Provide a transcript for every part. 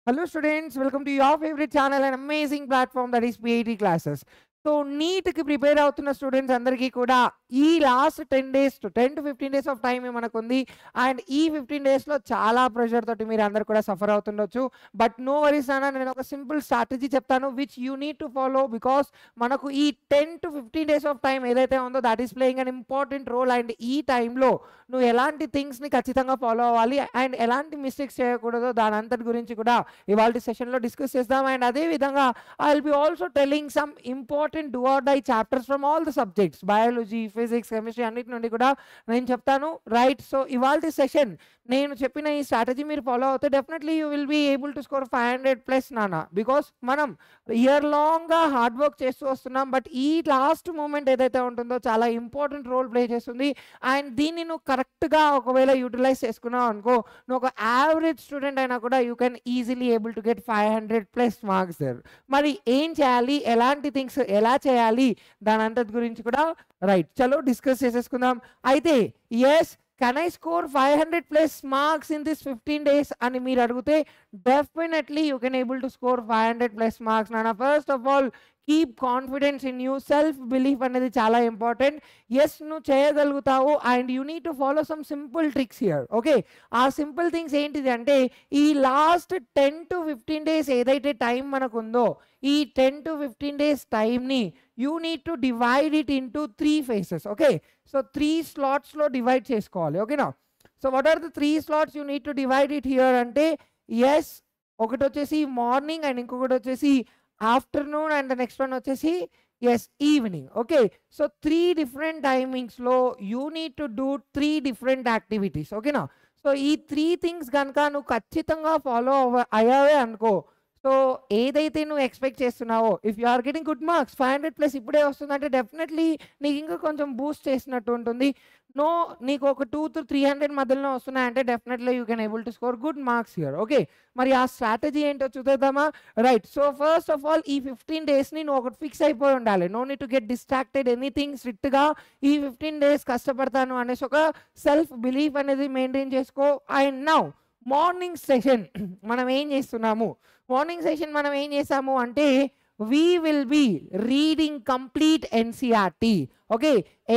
Hello students, welcome to your favorite channel and amazing platform that is PAT classes. So నీట్కి prepare అవుతున్న students అందరికీ కూడా ఈ last 10 days to 10 to 15 days of time మనకు ఉంది. And ఈ 15 daysలో చాలా ప్రెషర్ తోటి మీరు అందరు కూడా సఫర్ అవుతుండొచ్చు. బట్ నో వరీస్ అన్న, నేను ఒక సింపుల్ స్ట్రాటజీ చెప్తాను which you need to follow. Because మనకు ఈ 10 to 15 days ఆఫ్ టైం ఏదైతే ఉందో that is playing an important role. And ఈ టైంలో నువ్వు ఎలాంటి థింగ్స్ని ఖచ్చితంగా ఫాలో అవ్వాలి అండ్ ఎలాంటి మిస్టేక్స్ చేయకూడదో దాని అంతటి గురించి కూడా ఇవాళ సెషన్లో డిస్కస్ చేద్దాం. అండ్ అదేవిధంగా I will be also telling some important do or die chapters from all the subjects, biology, physics, chemistry అన్నిటి నుండి కూడా నేను చెప్తాను. రైట్, సో ఇవాళ సెషన్ నేను చెప్పిన ఈ స్ట్రాటజీ మీరు ఫాలో అవుతే definitely you will be able to score 500+ నాన్న. బికాస్ మనం ఇయర్ లాంగ్గా హార్డ్ వర్క్ చేస్తూ వస్తున్నాం. బట్ ఈ లాస్ట్ మూమెంట్ ఏదైతే ఉంటుందో చాలా ఇంపార్టెంట్ రోల్ ప్లే చేస్తుంది. అండ్ దీన్ని నువ్వు కరెక్ట్గా ఒకవేళ యూటిలైజ్ చేసుకున్నావు అనుకో, నువ్వు ఒక యావరేజ్ స్టూడెంట్ అయినా కూడా you can easily able to get 500+ marks there. మరి ఏం చేయాలి, ఎలాంటి థింగ్స్ ఎలా చేయాలి, దాని అంతటి గురించి కూడా రైట్ చలో డిస్కస్ చేసేసుకుందాం. అయితే yes, can I score 500+ marks in this 15 days అని మీరు అడిగితే definitely you can able to score 500+ marks నాన్న. First of all keep confidence in you. Self belief అనేది చాలా ఇంపార్టెంట్. ఎస్, నువ్వు చేయగలుగుతావు and you need to follow some simple tricks here. Okay, ఆ simple things ఏంటిది అంటే ఈ లాస్ట్ 10 to 15 days ఏదైతే టైం మనకు ఉందో ఈ 10 to 15 days టైంని you need to divide it into 3 phases. Okay, so 3 slotsలో డివైడ్ చేసుకోవాలి. ఓకేనా, so what are the 3 slots you need to divide it here అంటే ఎస్, ఒకటి వచ్చేసి మార్నింగ్ అండ్ ఇంకొకటి వచ్చేసి ఆఫ్టర్నూన్ అండ్ నెక్స్ట్ వన్ వచ్చేసి is evening. Okay, so 3 different టైమింగ్స్లో you need to do 3 different activities. ఓకేనా, సో ఈ 3 things కనుక నువ్వు ఖచ్చితంగా ఫాలో అయ్యావే అనుకో, సో ఏదైతే నువ్వు ఎక్స్పెక్ట్ చేస్తున్నావో if you are getting good marks 500+ ఇప్పుడే వస్తుందంటే డెఫినెట్లీ నీకు ఇంకా కొంచెం బూస్ట్ చేసినట్టు ఉంటుంది. నో, నీకు ఒక 2 to 300 మధ్యలో వస్తున్నాయంటే definitely you can able to score good marks here. Okay, మరి ఆ స్ట్రాటజీ ఏంటో చూద్దామా. Right, so first of all ఈ 15 daysని నువ్వు ఒకటి ఫిక్స్ అయిపోయి ఉండాలి. No need to get distracted anything. స్ట్రిక్ట్గా ఈ 15 days కష్టపడతాను అనేసి ఒక సెల్ఫ్ బిలీఫ్ అనేది మెయింటైన్ చేసుకో. అండ్ నౌ మార్నింగ్ సెషన్ మనం ఏం చేస్తున్నాము, మార్నింగ్ సెషన్ మనం ఏం చేసాము అంటే we will be reading complete NCERT. Okay,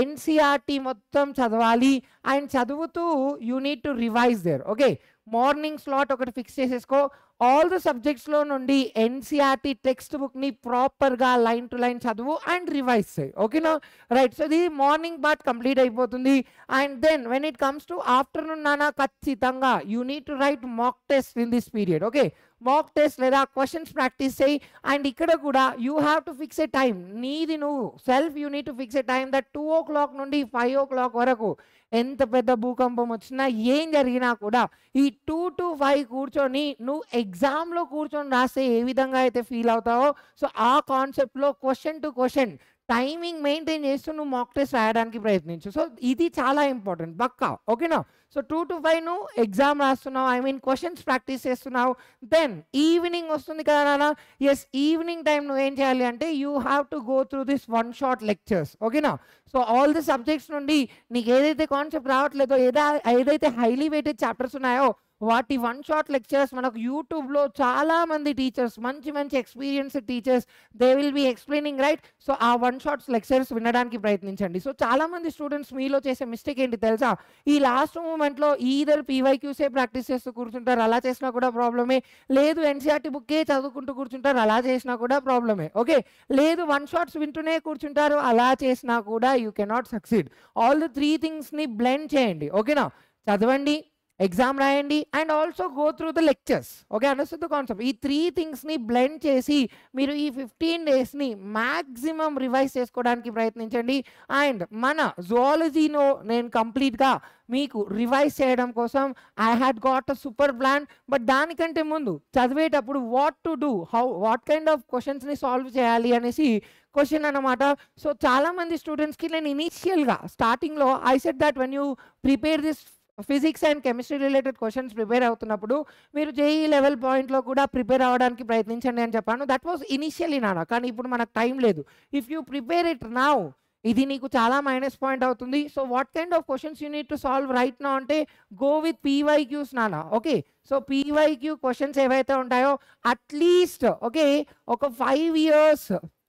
NCERT మొత్తం చదవాలి అండ్ చదువుతూ you need to revise there. Okay, morning slot ఒకటి ఫిక్స్ చేసేసుకో. ఆల్ ద సబ్జెక్ట్స్లో నుండి NCERT టెక్స్ట్ బుక్ని ప్రాపర్గా లైన్ టు లైన్ చదువు అండ్ రివైజ్ చేయి. ఓకేనా, రైట్, సో ఇది మార్నింగ్ పార్ట్ కంప్లీట్ అయిపోతుంది. And then when it comes to afternoon నాన్న, ఖచ్చితంగా you need to write mock test in this period. Okay, mock test లేదా క్వశ్చన్స్ ప్రాక్టీస్ చేయి. And ఇక్కడ కూడా you have to fix A time. నీది నువ్వు self you need to fix A time that 2 o'clock నుండి 5 o'clock వరకు ఎంత పెద్ద భూకంపం వచ్చినా ఏం జరిగినా కూడా ఈ 2 to 5 కూర్చొని నువ్వు ఎగ్జామ్లో కూర్చొని రాస్తే ఏ విధంగా అయితే ఫీల్ అవుతావో, సో ఆ కాన్సెప్ట్లో question to question timing maintain చేస్తూ నువ్వు మాక్ టెస్ట్ రాయడానికి ప్రయత్నించు. సో ఇది చాలా ఇంపార్టెంట్ పక్కా. ఓకేనా, సో 2 to 5 నువ్వు ఎగ్జామ్ రాస్తున్నావు, ఐ మీన్ క్వశ్చన్స్ ప్రాక్టీస్ చేస్తున్నావు. దెన్ ఈవినింగ్ వస్తుంది కదా నాన్న, ఎస్ ఈవినింగ్ టైం నువ్వు ఏం చేయాలి అంటే you have to go through this 1 shot lectures. ఓకేనా, సో ఆల్ ది సబ్జెక్ట్స్ నుండి నీకు ఏదైతే కాన్సెప్ట్ రావట్లేదో ఏదైతే హైలీ వెయిటెడ్ చాప్టర్స్ ఉన్నాయో వాటి 1 shot లెక్చర్స్ మనకు యూట్యూబ్లో చాలా మంది టీచర్స్, మంచి మంచి experienced teachers, they will be explaining. Right, so ఆ 1 shot లెక్చర్స్ వినడానికి ప్రయత్నించండి. సో చాలా మంది స్టూడెంట్స్ మీలో చేసే మిస్టేక్ ఏంటి తెలుసా, ఈ లాస్ట్ మూమెంట్లో ఈదర్ PYQసే ప్రాక్టీస్ చేస్తూ కూర్చుంటారు, అలా చేసినా కూడా ప్రాబ్లమే. లేదు NCERT బుక్కే చదువుకుంటూ కూర్చుంటారు, అలా చేసినా కూడా ప్రాబ్లమే. ఓకే, లేదు 1 shots వింటూనే కూర్చుంటారు, అలా చేసినా కూడా you cannot succeed. All the 3 thingsని బ్లెండ్ చేయండి. ఓకేనా, చదవండి, ఎగ్జామ్ రాయండి and also go through the lectures. Okay, understand the concept. ఈ 3 thingsని బ్లెండ్ చేసి మీరు ఈ 15 daysని మ్యాక్సిమం రివైజ్ చేసుకోవడానికి ప్రయత్నించండి. అండ్ మన జువాలజీలో నేను కంప్లీట్గా మీకు రివైజ్ చేయడం కోసం I had got a super plan. But దానికంటే ముందు చదివేటప్పుడు what to do, what kind of క్వశ్చన్స్ని సాల్వ్ చేయాలి అనేసి క్వశ్చన్ అన్నమాట. సో చాలామంది స్టూడెంట్స్కి నేను ఇనీషియల్గా స్టార్టింగ్లో I said that when you prepare this physics and chemistry related questions prepare అవుతున్నప్పుడు మీరు JEE లెవెల్ పాయింట్లో కూడా ప్రిపేర్ అవ్వడానికి ప్రయత్నించండి అని చెప్పాను. దట్ వాజ్ ఇనిషియలీ నాన్న, కానీ ఇప్పుడు మనకు టైం లేదు. If you prepare it now ఇది నీకు చాలా మైనస్ పాయింట్ అవుతుంది. So what kind of questions you need to solve right now అంటే గో విత్ పీవైక్యూస్ నాన్న. ఓకే, సో పీవైక్యూ క్వశ్చన్స్ ఏవైతే ఉంటాయో అట్లీస్ట్ ఓకే ఒక 5 ఇయర్స్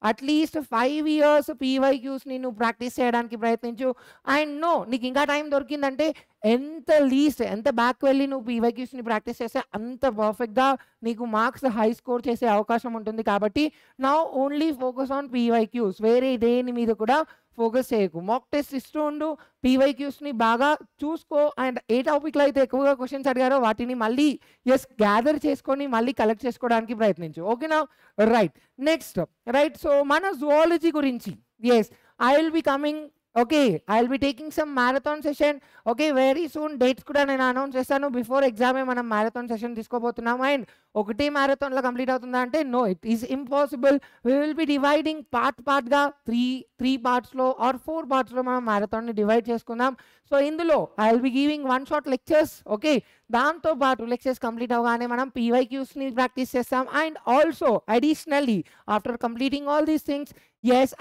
అట్లీస్ట్ 5 ఇయర్స్ పీవైక్యూస్ని నువ్వు ప్రాక్టీస్ చేయడానికి ప్రయత్నించు. అండ్ నో నీకు ఇంకా టైం దొరికిందంటే ఎంత బ్యాక్ వెళ్ళి నువ్వు పీవైక్యూస్ని ప్రాక్టీస్ చేస్తే అంత పర్ఫెక్ట్గా నీకు మార్క్స్ హై స్కోర్ చేసే అవకాశం ఉంటుంది. కాబట్టి now only focus on PYQs, వేరే దేని మీద కూడా ఫోకస్ చేయకు. మాక్ టెస్ట్ ఇస్తూ ఉండు, పీవైక్యూస్ని బాగా చూసుకో. అండ్ ఏ టాపిక్లో అయితే ఎక్కువగా క్వశ్చన్స్ అడిగారో వాటిని మళ్ళీ గ్యాదర్ చేసుకొని మళ్ళీ కలెక్ట్ చేసుకోవడానికి ప్రయత్నించు. ఓకేనా? Right, next right. సో మన జువాలజీ గురించి I will be coming. Okay, I will be taking some marathon session. Okay, very soon dates కూడా నేను అనౌన్స్ చేస్తాను. బిఫోర్ ఎగ్జామే మనం మ్యారథాన్ సెషన్ తీసుకోబోతున్నాం. అండ్ ఒకటే మ్యారథాన్లో కంప్లీట్ అవుతుందా అంటే no, it is impossible. We will be dividing పార్ట్గా three పార్ట్స్లో or 4 పార్ట్స్లో మనం మ్యారథాన్ని డివైడ్ చేసుకుందాం. సో ఇందులో I will be giving 1 shot lectures. Okay, దాంతో పాటు లెక్చర్స్ కంప్లీట్ అవగానే మనం పీవైక్యూస్ని ప్రాక్టీస్ చేస్తాం. And also additionally after completing all these things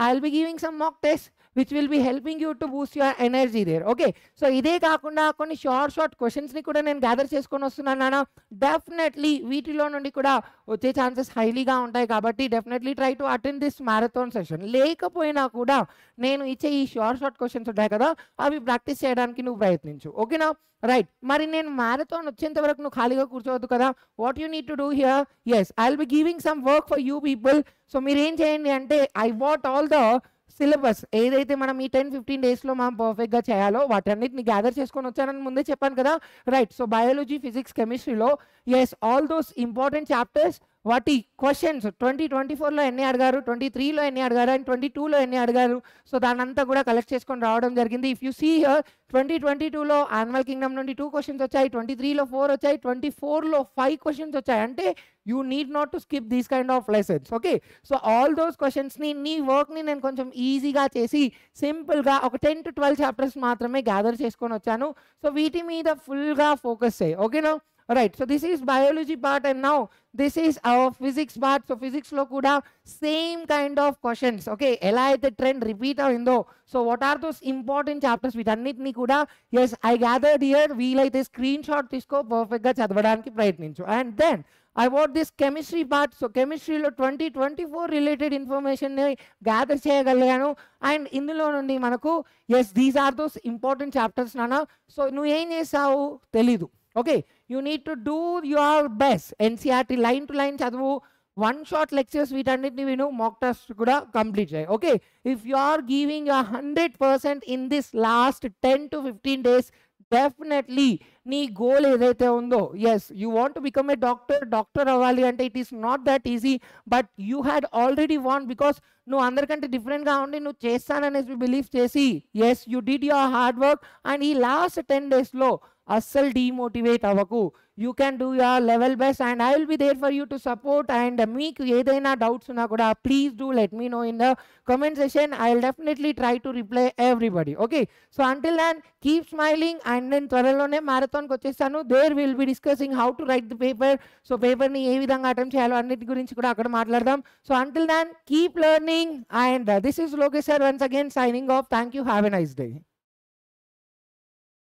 I will be giving some mock test which will be helping you to boost your energy there. Okay, so ఇదే కాకుండా కొన్ని short క్వశ్చన్స్ని కూడా నేను గ్యాదర్ చేసుకొని వస్తున్నాను నాన్న. డెఫినెట్లీ వీటిలో నుండి కూడా వచ్చే ఛాన్సెస్ హైలీగా ఉంటాయి. కాబట్టి definitely try to attend this marathon session. లేకపోయినా కూడా నేను ఇచ్చే ఈ షార్ట్ క్వశ్చన్స్ ఉంటాయి కదా, అవి ప్రాక్టీస్ చేయడానికి నువ్వు ప్రయత్నించు. ఓకేనా? రైట్, మరి నేను మ్యారథాన్ వచ్చేంత వరకు నువ్వు ఖాళీగా కూర్చోవద్దు కదా. What you need to do here, I will be giving some work for you people. So మీరు ఏం చేయండి అంటే I what all the syllabus ఏదైతే మనం ఈ 10-15 డేస్లో మనం పర్ఫెక్ట్గా చేయాలో వాటన్నిటిని గ్యాదర్ చేసుకొని వచ్చానని ముందే చెప్పాను కదా. రైట్, సో బయాలజీ, ఫిజిక్స్, కెమిస్ట్రీలో ఆల్ దోస్ ఇంపార్టెంట్ చాప్టర్స్ వాటి క్వశ్చన్స్ 2024లో ఎన్ని అడిగారు, 23లో ఎన్ని అడిగారు, అండ్ 22లో ఎన్ని అడిగారు, సో దాని అంతా కూడా కలెక్ట్ చేసుకొని రావడం జరిగింది. ఇఫ్ యూ సీ హియర్ 2022లో యానిమల్ కింగ్డమ్ నుండి 2 క్వశ్చన్స్ వచ్చాయి, 23లో 4 వచ్చాయి, 24లో 5 క్వశ్చన్స్ వచ్చాయి. అంటే you need not to skip these kind of lessons. Okay, so all those క్వశ్చన్స్ని నీ వర్క్ని నేను కొంచెం ఈజీగా చేసి సింపుల్గా ఒక 10 to 12 చాప్టర్స్ మాత్రమే గ్యాదర్ చేసుకొని వచ్చాను. సో వీటి మీద ఫుల్గా ఫోకస్ చేయి. ఓకేనా? Right, so this is biology part and now this is our physics part. So ఫిజిక్స్లో కూడా same kind of questions. Okay, ఎలా అయితే ట్రెండ్ రిపీట్ అయిందో, so what are those important chapters వీటన్నిటిని కూడా ఐ గ్యాదర్డ్ హియర్. వీలైతే స్క్రీన్ షాట్ తీసుకో, పర్ఫెక్ట్గా చదవడానికి ప్రయత్నించు. And then I want this chemistry part. So chemistry లో 2024 related information ని గ్యాదర్ చేయగలిగాను. అండ్ ఇందులో నుండి మనకు these are those important chapters నాన్న. సో నువ్వు ఏం చేస్తావు తెలీదు. Okay, you need to do your best. NCERT line to line చదువు, 1 షాట్ లెక్చర్స్ వీటన్నిటిని విను, మాక్ టెస్ట్ కూడా కంప్లీట్ చేయి. Okay, if you are giving 100% in this last 10 to 15 days, definitely నీ గోల్ ఏదైతే ఉందో you want to become a doctor అవ్వాలి అంటే it is not that easy. But you had already want because నువ్వు అందరికంటే డిఫరెంట్గా ఉండి నువ్వు చేస్తాననేసి బిలీవ్ చేసి you did your hard work. And ఈ లాస్ట్ 10 daysలో అస్సలు డీమోటివేట్ అవ్వకు. You can do your level best and I will be there for you to support. And మీకు ఏదైనా డౌట్స్ ఉన్నా కూడా please do let me know in the comment session. I will definitely try to reply everybody. Okay, so until then keep smiling. And నేను త్వరలోనే మ్యారథాన్కి వచ్చేస్తాను. There will be discussing how to write the paper. So పేపర్ని ఏ విధంగా attempt చేయాలో అన్నిటి గురించి కూడా అక్కడ మాట్లాడదాం. So until then keep learning. And this is Lokesh sir once again signing off. Thank you. Have a nice day.